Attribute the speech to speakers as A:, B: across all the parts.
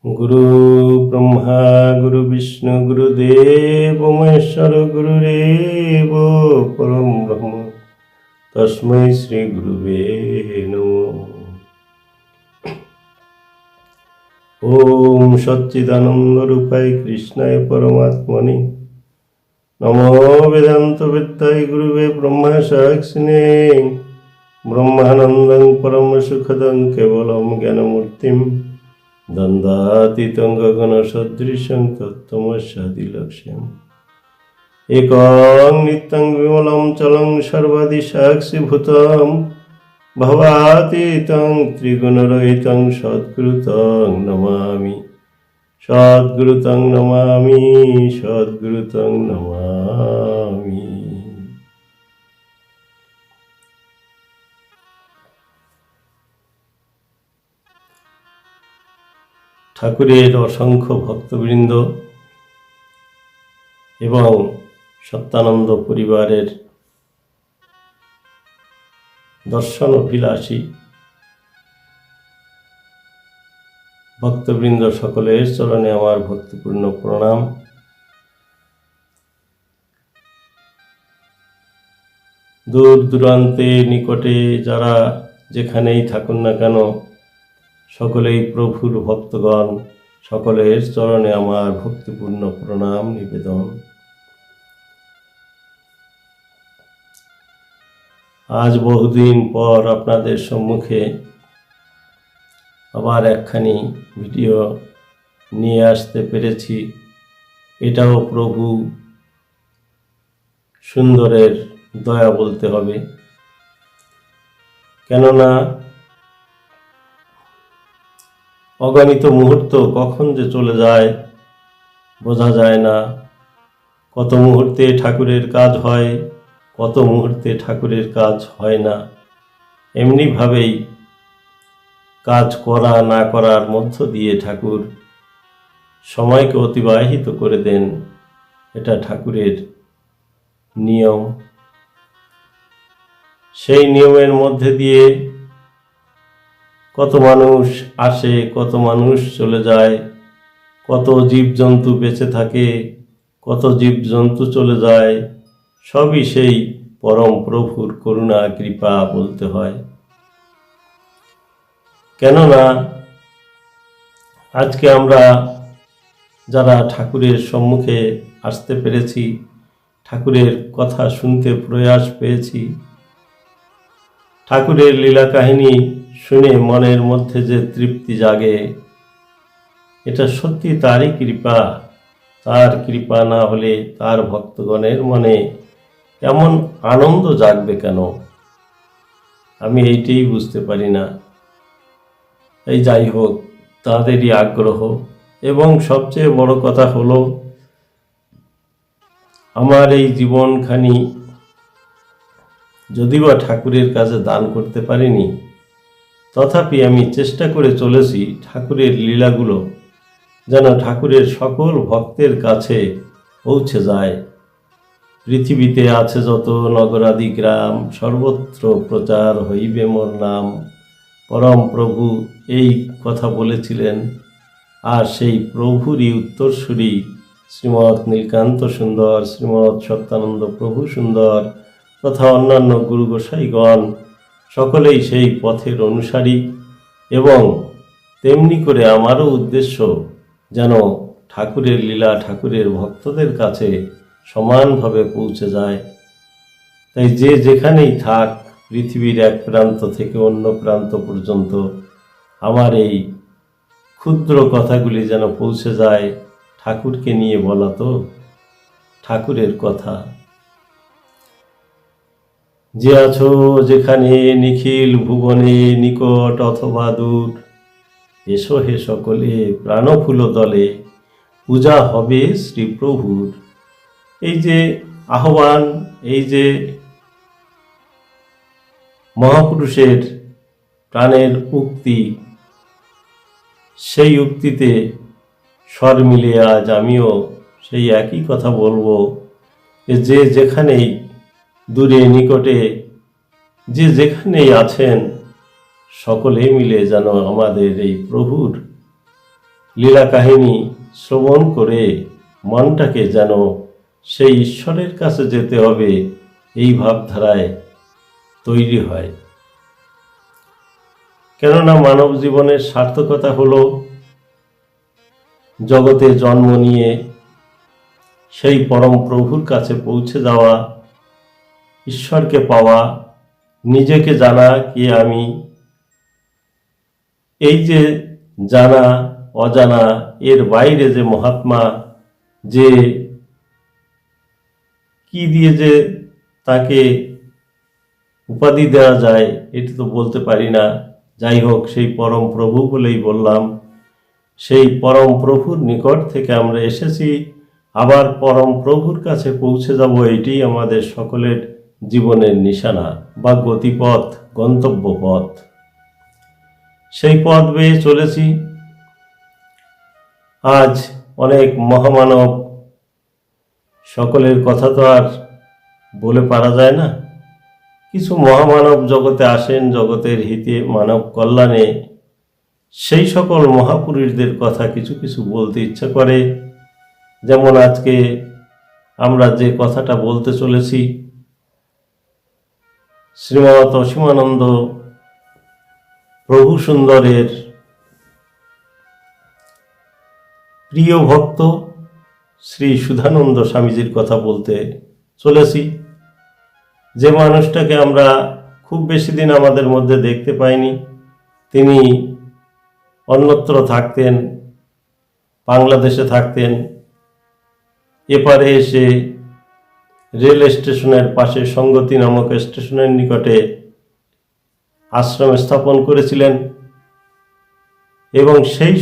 A: गुरु ब्रह्मा गुरु विष्णु गुरुदेव महेश्वर गुरुरेव परम ब्रह्म तस्मै श्री गुरुवे नमः। ओम सच्चिदानंद रूपाय कृष्णाय परमात्मने नमो वेदांत विद्याय गुरुवे ब्रह्मा साक्षिणे ब्रह्मानंदं परम सुखदं केवलं ज्ञानमूर्तिं दन्दातीतं गगनसदृशं तत्त्वमस्यादिलक्ष्यम् एकं नित्यं विमलं चलं सर्वदिशाक्षिभूतं भवातीतं त्रिगुणरहितं सद्गुरुतं नमामि सद्गुरुतं नमामि सद्गुरुतं नमामि। ঠাকুরের অসংখ্য ভক্তবৃন্দ এবং সত্যানন্দ পরিবারের দর্শন অভিলাষী ভক্তবৃন্দ সকলের চরণে আমার ভক্তিপূর্ণ প্রণাম। দূর দূরান্তে নিকটে যারা যেখানেই থাকুন না কেন সকলেই প্রভুর ভক্তগণ, সকলের চরণে আমার ভক্তিপূর্ণ প্রণাম নিবেদন। আজ বহুদিন পর আপনাদের সম্মুখে আবার একখানি ভিডিও নিয়ে আসতে পেরেছি। এটাও প্রভু সুন্দরের দয়া বলতে হবে, কেননা অগণিত মুহূর্ত কখন যে চলে যায় বোঝা যায় না। কত মুহূর্তে ঠাকুরের কাজ হয়, কত মুহূর্তে ঠাকুরের কাজ হয় না। এমনিভাবেই কাজ করা না করার মধ্য দিয়ে ঠাকুর সময়কে অতিবাহিত করে দেন। এটা ঠাকুরের নিয়ম। সেই নিয়মের মধ্যে দিয়ে কত মানুষ আসে, কত মানুষ চলে যায়, কত জীবজন্তু বেঁচে থাকে, কত জীবজন্তু চলে যায়, সবই সেই পরম প্রভুর করুণা কৃপা বলতে হয়। কেননা আজকে আমরা যারা ঠাকুরের সম্মুখে আসতে পেরেছি, ঠাকুরের কথা শুনতে প্রয়াস পেয়েছি, ঠাকুরের লীলা কাহিনী শুনে মনের মধ্যে যে তৃপ্তি জাগে, এটা সত্যি তারই কৃপা। তার কৃপা না হলে তার ভক্তগণের মনে এমন আনন্দ জাগবে কেন, আমি এইটাই বুঝতে পারি না। এই যাই হোক, তাদেরই আগ্রহ। এবং সবচেয়ে বড় কথা হলো, আমার এই জীবনখানি যদিও ঠাকুরের কাছে দান করতে পারিনি, তথাপি আমি চেষ্টা করে চলেছি ঠাকুরের লীলাগুলো যেন ঠাকুরের সকল ভক্তের কাছে পৌঁছে যায়। পৃথিবীতে আছে যত নগরাদি গ্রাম, সর্বত্র প্রচার হইবে মোর নাম। পরম প্রভু এই কথা বলেছিলেন, আর সেই প্রভুরই উত্তরসূরি শ্রীমৎ নীলকান্ত সুন্দর, শ্রীমৎ সত্যানন্দ প্রভু সুন্দর তথা অন্যান্য গুরু গোসাইগণ সকলেই সেই পথের অনুসারী। এবং তেমনি করে আমারও উদ্দেশ্য যেন ঠাকুরের লীলা ঠাকুরের ভক্তদের কাছে সমানভাবে পৌঁছে যায়। তাই যে যেখানেই থাক, পৃথিবীর এক প্রান্ত থেকে অন্য প্রান্ত পর্যন্ত আমার এই ক্ষুদ্র কথাগুলি যেন পৌঁছে যায়। ঠাকুরকে নিয়ে বলা তো ঠাকুরের কথা। যে আছো যেখানে নিখিল ভুবনে, নিকট অথবা দূর, এসো হে সকলে প্রাণফুল দলে, পূজা হবে শ্রী প্রভুর। এই যে আহ্বান, এই যে মহাপুরুষের প্রাণের উক্তি, সেই উক্তিতে স্বর মিলিয়ে আজ আমিও সেই একই কথা বলবো যে যেখানেই দূরে নিকটে যে যেখানেই আছেন সকলে মিলে যেন আমাদের এই প্রভুর লীলা কাহিনী শ্রবণ করে মনটাকে যেন সেই ঈশ্বরের কাছে যেতে হবে এই ভাবধারায় তৈরি হয়। কেননা মানব জীবনের সার্থকতা হলো জগতে জন্ম নিয়ে সেই পরম প্রভুর কাছে পৌঁছে যাওয়া, ঈশ্বরকে পাওয়া, নিজেকে জানা কি আমি। এই যে জানা অজানা এর বাইরে যে মহাত্মা, যে কি দিয়ে যে তাকে উপাধি দেওয়া যায় এটি তো বলতে পারি না। যাই হোক, সেই পরম প্রভু বলেই বললাম। সেই পরম প্রভুর নিকট থেকে আমরা এসেছি, আবার পরম প্রভুর কাছে পৌঁছে যাব, এটি আমাদের সকলের জীবনের নিশানা বা গতিপথ, গন্তব্য পথ। সেই পথ বেয়ে চলেছি। আজ অনেক মহামানব, সকলের কথা তো আর বলে পারা যায় না। কিছু মহামানব জগতে আসেন জগতের হিতে, মানব কল্যাণে। সেই সকল মহাপুরুষদের কথা কিছু কিছু বলতে ইচ্ছা করে। যেমন আজকে আমরা যে কথাটা বলতে চলেছি, শ্রীমৎ অসীমানন্দ প্রভু সুন্দরের প্রিয় ভক্ত শ্রী সুধানন্দ স্বামীজির কথা বলতে চলেছি। যে মানুষটাকে আমরা খুব বেশি দিন আমাদের মধ্যে দেখতে পাইনি, তিনি অন্যত্র থাকতেন, বাংলাদেশে থাকতেন। এপারে এসে রেল স্টেশনের পাশে সঙ্গতি নামক স্টেশনের নিকটে আশ্রম স্থাপন করেছিলেন এবং সেই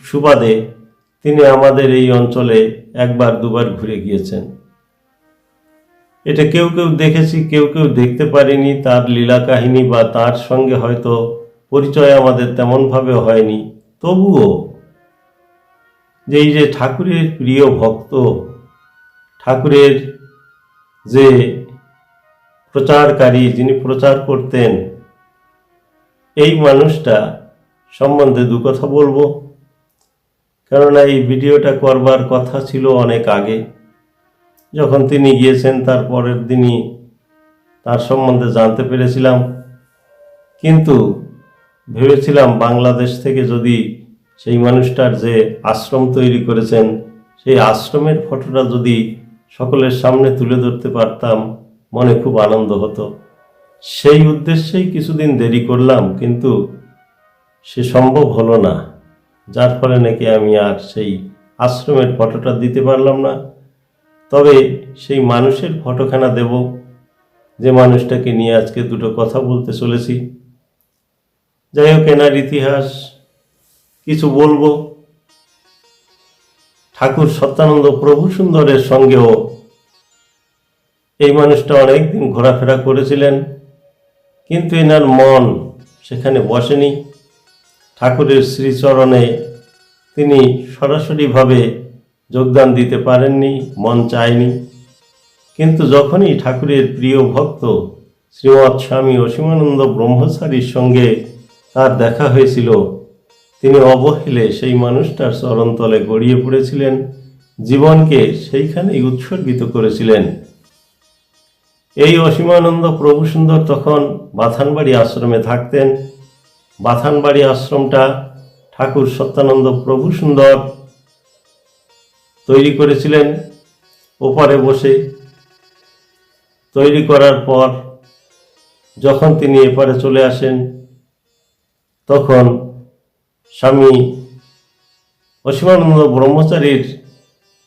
A: সুবাদে তিনি আমাদের এই অঞ্চলে একবার দুবার ঘুরে গিয়েছেন। এটা কেউ কেউ দেখেছি, কেউ কেউ দেখতে পারিনি। তার লীলা কাহিনী বা তার সঙ্গে হয়তো পরিচয় আমাদের তেমনভাবে হয়নি। তবুও যে এই যে ঠাকুরের প্রিয় ভক্ত, ঠাকুরের যে প্রচারকারী, যিনি প্রচার করতেন, এই মানুষটা সম্বন্ধে দু কথা বলবো। কেননা এই ভিডিওটা করবার কথা ছিল অনেক আগে, যখন তিনি গিয়েছেন তার পরের দিনই তার সম্বন্ধে জানতে পেরেছিলাম। কিন্তু ভেবেছিলাম বাংলাদেশ থেকে যদি সেই মানুষটার যে আশ্রম তৈরি করেছেন, সেই আশ্রমের ফটোটা যদি সকলের সামনে তুলে ধরতে পারতাম, মনে খুব আনন্দ হতো। সেই উদ্দেশ্যেই কিছুদিন দেরি করলাম, কিন্তু সে সম্ভব হলো না, যার ফলে নাকি আমি আর সেই আশ্রমের ফটোটা দিতে পারলাম না। তবে সেই মানুষের ফটোখানা দেব, যে মানুষটাকে নিয়ে আজকে দুটো কথা বলতে চলেছি। যাই হোক, এনার ইতিহাস কিছু বলবো। ঠাকুর সত্যানন্দ প্রভু সুন্দরের সঙ্গেও এই মানুষটা অনেকদিন ঘোরাফেরা করেছিলেন, কিন্তু এনার মন সেখানে বসেনি। ঠাকুরের শ্রীচরণে তিনি সরাসরিভাবে যোগদান দিতে পারেননি, মন চায়নি। কিন্তু যখনই ঠাকুরের প্রিয় ভক্ত শ্রীমৎ স্বামী অসীমানন্দ ব্রহ্মচারীর সঙ্গে তার দেখা হয়েছিল, তিনি অবহেলে সেই মানুষটার চরণতলে গড়িয়ে পড়েছিলেন, জীবনকে সেইখানেই উৎসর্গিত করেছিলেন। এই অসীমানন্দ প্রভু সুন্দর তখন বাথানবাড়ি আশ্রমে থাকতেন। বাথানবাড়ি আশ্রমটা ঠাকুর সত্যানন্দ প্রভু সুন্দর তৈরি করেছিলেন ওপারে বসে। তৈরি করার পর যখন তিনি এপারে চলে আসেন, তখন স্বামী অসীমানন্দ ব্রহ্মচারীর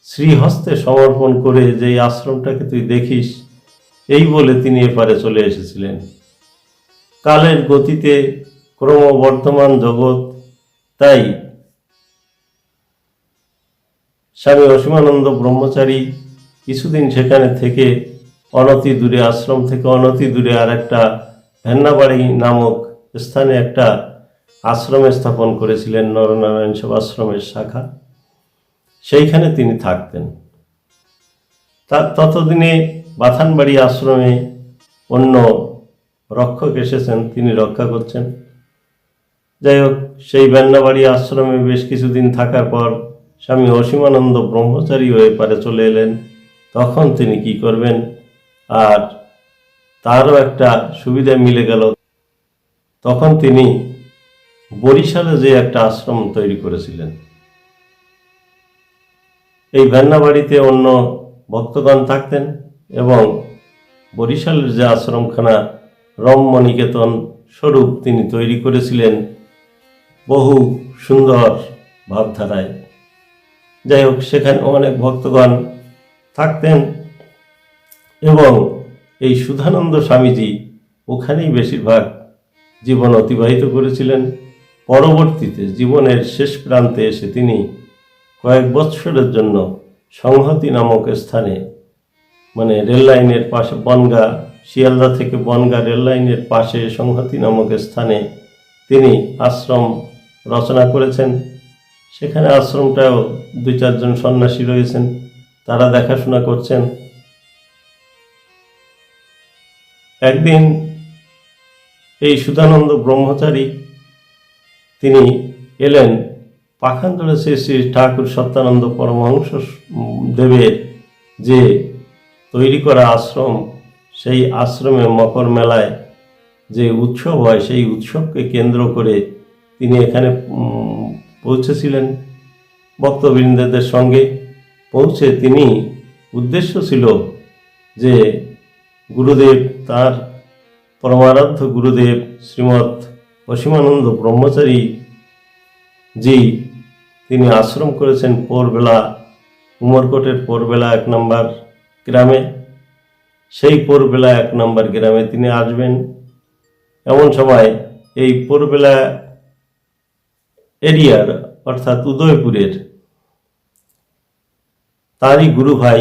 A: শ্রীহস্তে সমর্পণ করে যে আশ্রমটাকে তুই দেখিস, এই বলে তিনি এপারে চলে এসেছিলেন। কালের গতিতে ক্রমবর্ধমান জগৎ, তাই স্বামী অসীমানন্দ ব্রহ্মচারী কিছুদিন সেখানে থেকে অনতি দূরে, আশ্রম থেকে অনতি দূরে আর একটা ভেন্নাবাড়ি নামক স্থানে একটা আশ্রম স্থাপন করেছিলেন, নরনারায়ণ সেবাশ্রমের শাখা। সেইখানে তিনি থাকতেন। ততদিনে বাথানবাড়ি আশ্রমে অন্য রক্ষক এসেছেন, তিনি রক্ষা করছেন। যাই হোক, সেই বেন্নাবাড়ি আশ্রমে বেশ কিছুদিন থাকার পর স্বামী অসীমানন্দ ব্রহ্মচারী হয়ে পারে চলে এলেন। তখন তিনি কি করবেন, আর তারও একটা সুবিধা মিলে গেল। তখন তিনি বরিশালে যে একটা আশ্রম তৈরি করেছিলেন। এই বেন্নাবাড়িতে অন্য ভক্তগণ থাকতেন এবং বরিশালের যে আশ্রমখানা রম্যনিকেতন স্বরূপ তিনি তৈরি করেছিলেন বহু সুন্দর ভাবধারায়। যাই হোক, সেখানে অনেক ভক্তগণ থাকতেন এবং এই সুধানন্দ স্বামীজি ওখানেই বেশিরভাগ জীবন অতিবাহিত করেছিলেন। পরবর্তীতে জীবনের শেষ প্রান্তে এসে তিনি কয়েক বৎসরের জন্য সংহতি নামক স্থানে, মানে রেল লাইনের পাশে, বনগা, শিয়ালদা থেকে বনগা রেল লাইনের পাশে সংহতি নামক স্থানে তিনি আশ্রম রচনা করেছেন। সেখানে আশ্রমটাও 2-4 জন সন্ন্যাসী রয়েছেন, তারা দেখাশোনা করছেন। একদিন এই সুধানন্দ ব্রহ্মচারী তিনি এলেন পাখান্জরে শ্রী শ্রী ঠাকুর সত্যানন্দ পরমহংস দেবের যে তৈরি করা আশ্রম, সেই আশ্রমে মকর মেলায় যে উৎসব হয়, সেই উৎসবকে কেন্দ্র করে তিনি এখানে পৌঁছেছিলেন ভক্তবৃন্দদের সঙ্গে। পৌঁছে তিনি উদ্দেশ্য ছিল যে গুরুদেব, তার পরমারাধ্য গুরুদেব শ্রীমৎ অসীমানন্দ ব্রহ্মচারী জি, তিনি আশ্রম করেছেন পোরবেলা, উমরকোটের পোরবেলা 1 নম্বর গ্রামে। সেই পোরবেলা 1 নম্বর গ্রামে তিনি আসবেন। এমন সময় এই পোরবেলা এরিয়ার, অর্থাৎ উদয়পুরের, তারই গুরু ভাই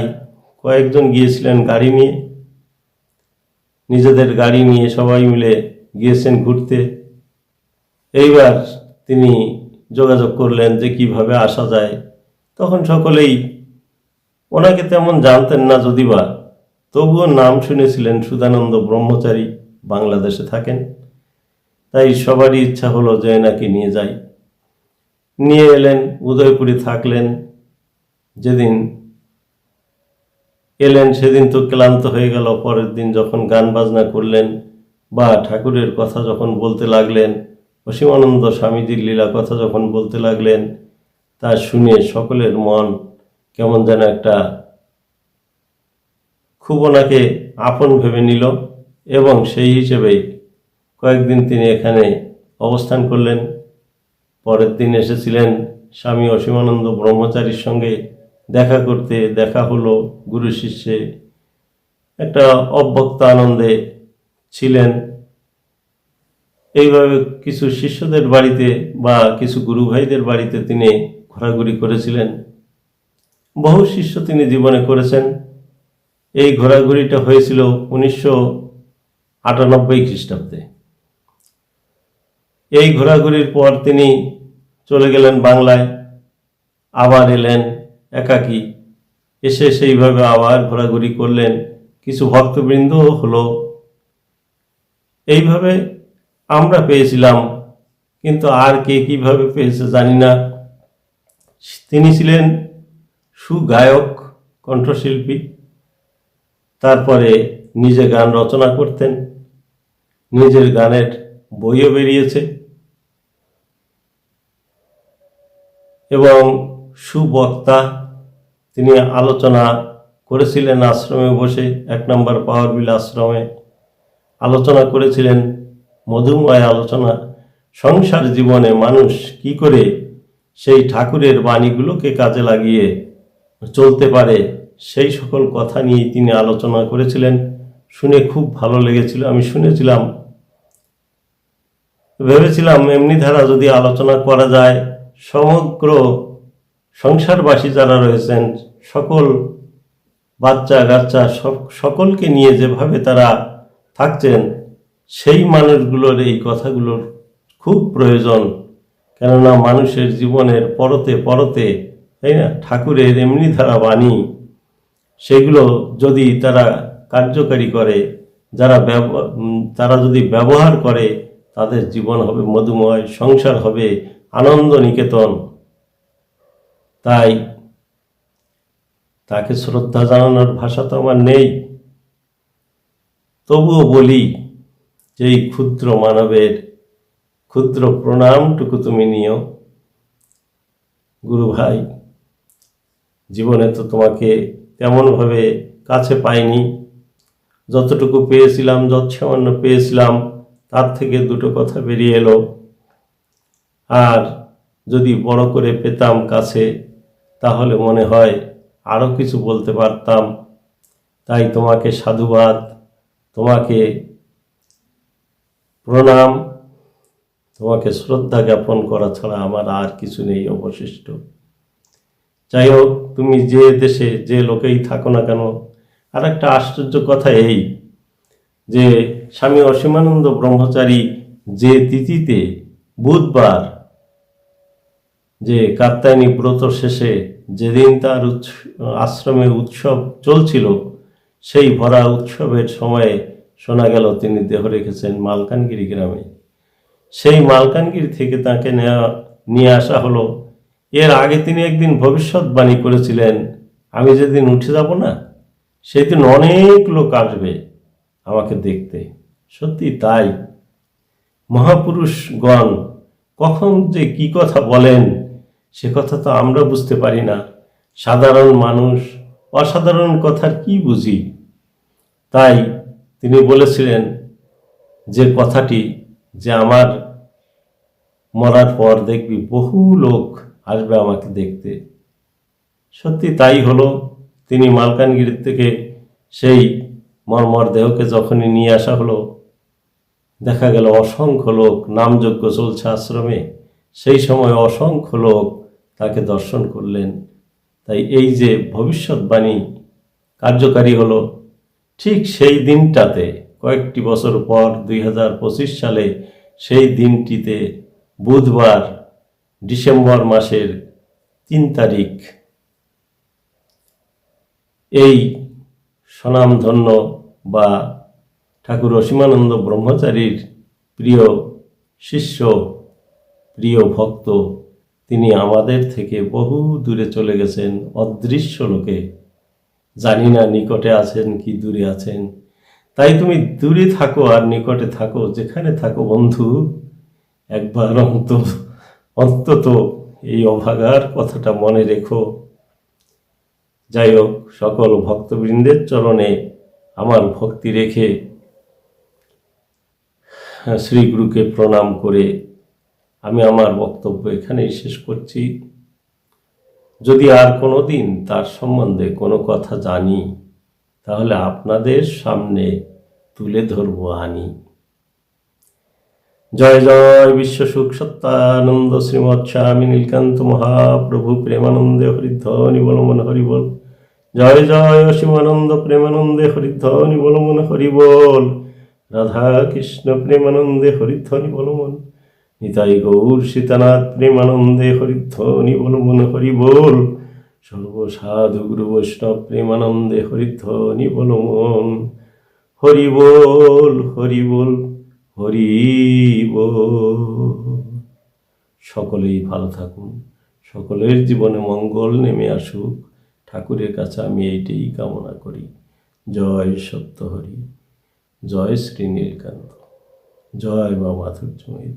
A: কয়েকজন গিয়েছিলেন গাড়ি নিয়ে, নিজেদের গাড়ি নিয়ে সবাই মিলে গিয়েছেন ঘুরতে। এইবার তিনি যোগাযোগ করলেন যে কিভাবে আসা যায়। তখন সকলেই ওনাকে তেমন জানতেন না, যদিবা তবুও নাম শুনেছিলেন সুধানন্দ ব্রহ্মচারী, বাংলাদেশে থাকেন। তাই সবারই ইচ্ছা হলো যে এনাকে নিয়ে যাই। নিয়ে এলেন, উদয়পুরে থাকলেন। যেদিন এলেন সেদিন তো ক্লান্ত হয়ে গেল। পরের দিন যখন গান বাজনা করলেন বা ঠাকুরের কথা যখন বলতে লাগলেন, অসীমানন্দ স্বামীজির লীলা কথা যখন বলতে লাগলেন, তা শুনে সকলের মন কেমন যেন একটা খুব ওনাকে আপন ভেবে নিল এবং সেই হিসেবেই কয়েকদিন তিনি এখানে অবস্থান করলেন। পরের দিন এসেছিলেন স্বামী অসীমানন্দ ব্রহ্মচারীর সঙ্গে দেখা করতে। দেখা হলো, গুরু শিষ্যে একটা অব্যক্ত আনন্দে ছিলেন। এইভাবে কিছু শিষ্যদের বাড়িতে বা কিছু গুরু ভাইদের বাড়িতে তিনি ঘোরাঘুরি করেছিলেন। বহু শিষ্য তিনি জীবনে করেছেন। এই ঘোরাঘুরিটা হয়েছিল 1998 খ্রিস্টাব্দে। এই ঘোরাঘুরির পর তিনি চলে গেলেন বাংলায়, আবার এলেন একাকী। এসে সেইভাবে আবার ঘোরাঘুরি করলেন, কিছু ভক্তবৃন্দও হলো। এইভাবে আমরা পেয়েছিলাম, কিন্তু আর কে কিভাবে পেয়েছে জানি না। তিনি ছিলেন সুগায়ক, কণ্ঠশিল্পী। তারপরে নিজে গান রচনা করতেন, নিজের গানের বইও বেরিয়েছে এবং সুবক্তা। তিনি আলোচনা করেছিলেন আশ্রমে বসে, 1 নম্বর পাওয়ারবিল আশ্রমে আলোচনা করেছিলেন, মধুময় আলোচনা। সংসার জীবনে মানুষ কি করে সেই ঠাকুরের বাণীগুলোকে কাজে লাগিয়ে চলতে পারে, সেই সকল কথা নিয়ে তিনি আলোচনা করেছিলেন। শুনে খুব ভালো লেগেছিল। আমি শুনেছিলাম, ভেবেছিলাম এমনি ধারা যদি আলোচনা করা যায়, সমগ্র সংসারবাসী যারা রয়েছেন, সকল বাচ্চা কাচ্চা সকলকে নিয়ে যেভাবে তারা থাকছেন, সেই মানুষগুলোর এই কথাগুলোর খুব প্রয়োজন। কেননা মানুষের জীবনের পরতে পরতে, তাই না, ঠাকুরের এমনি ধারা বাণী, সেগুলো যদি তারা কার্যকারী করে, তারা যদি ব্যবহার করে, তাদের জীবন হবে মধুময়, সংসার হবে আনন্দ নিকেতন। তাই তাকে শ্রদ্ধা জানানোর ভাষা তো আমার নেই, তবুও বলি যে এই ক্ষুদ্র মানবের ক্ষুদ্র প্রণামটুকু তুমি নিও। গুরু ভাই, জীবনে তো তোমাকে তেমনভাবে কাছে পাইনি, যতটুকু পেয়েছিলাম, যৎসামান্য পেয়েছিলাম, তার থেকে দুটো কথা বেরিয়ে এলো। আর যদি বড় করে পেতাম কাছে, তাহলে মনে হয় আরও কিছু বলতে পারতাম। তাই তোমাকে সাধুবাদ, তোমাকে প্রণাম, তোমাকে শ্রদ্ধা জ্ঞাপন করা ছাড়া আমার আর কিছু নেই অবশিষ্ট। যাই হোক, তুমি যে দেশে যে লোকেই থাকো না কেন, আর একটা আশ্চর্য কথা এই যে স্বামী অসীমানন্দ ব্রহ্মচারী যে তিথিতে বুধবার, যে কাত্যায়নী ব্রত শেষে যেদিন তার আশ্রমে উৎসব চলছিল, সেই ভরা উৎসবের সময়ে শোনা গেল তিনি দেহ রেখেছেন মালকানগিরি গ্রামে। সেই মালকানগিরি থেকে তাকে নিয়ে আসা হলো। এর আগে তিনি একদিন ভবিষ্যৎবাণী করেছিলেন, আমি যেদিন উঠে যাব না, সেদিন অনেক লোক আসবে আমাকে দেখতে। সত্যি তাই, মহাপুরুষগণ কখন যে কি কথা বলেন সে কথা তো আমরা বুঝতে পারি না। সাধারণ মানুষ অসাধারণ কথার কি বুঝি? তাই তিনি বলেছিলেন যে কথাটি, যে আমার মরার পর দেখবি বহু লোক আসবে আমাকে দেখতে। সত্যি তাই হলো। তিনি মালকানগিরি থেকে সেই মর্মর দেহকে যখনই নিয়ে আসা হলো, দেখা গেল অসংখ্য লোক, নামযজ্ঞ চলছে আশ্রমে, সেই সময় অসংখ্য লোক তাকে দর্শন করলেন। তাই এই যে ভবিষ্যৎবাণী কার্যকারী হলো ঠিক সেই দিনটাতে, কয়েকটি বছর পর 2025 সালে সেই দিনটিতে, বুধবার ডিসেম্বর মাসের 3 তারিখ, এই স্বনামধন্য বা ঠাকুর অসীমানন্দ ব্রহ্মচারীর প্রিয় শিষ্য, প্রিয় ভক্ত, তিনি আমাদের থেকে বহু দূরে চলে গেছেন অদৃশ্য লোকে। জানি না নিকটে আছেন কি দূরে আছেন। তাই তুমি দূরে থাকো আর নিকটে থাকো, যেখানে থাকো বন্ধু, একবার অন্তত এই অভাগার কথাটা মনে রেখো। যাই হোক, সকল ভক্তবৃন্দের চরণে আমার ভক্তি রেখে শ্রীগুরুকে প্রণাম করে আমি আমার বক্তব্য এখানেই শেষ করছি। যদি আর কোনো দিন তার সম্বন্ধে কোনো কথা জানি, তাহলে আপনাদের সামনে তুলে ধরব আনি। জয় জয় বিশ্ব সুখ সত্যানন্দ শ্রীমৎ স্বামী নীলকান্ত মহাপ্রভু প্রেমানন্দে হরিধ্বনি বলমন হরিবল। জয় জয় অসীমানন্দ প্রেমানন্দে হরিধ্বনি বলমন হরিবল। রাধা কৃষ্ণ প্রেমানন্দে হরিধ্বনি বলমন। নিতাই গৌর সীতানাথ প্রেমানন্দে হরিধ্বনি বলমন হরিবল। সর্বসাধু গুরু বৈষ্ণব প্রেমানন্দে হরিধ্বনি বলমন হরিবল হরিবল হরিবল। সকলেই ভালো থাকুন, সকলের জীবনে মঙ্গল নেমে আসুক, ঠাকুরের কাছে আমি এইটাই কামনা করি। জয় সত্যহরি, জয় শ্রী নীলকান্ত, জয় মা মাধুর্যময়ী।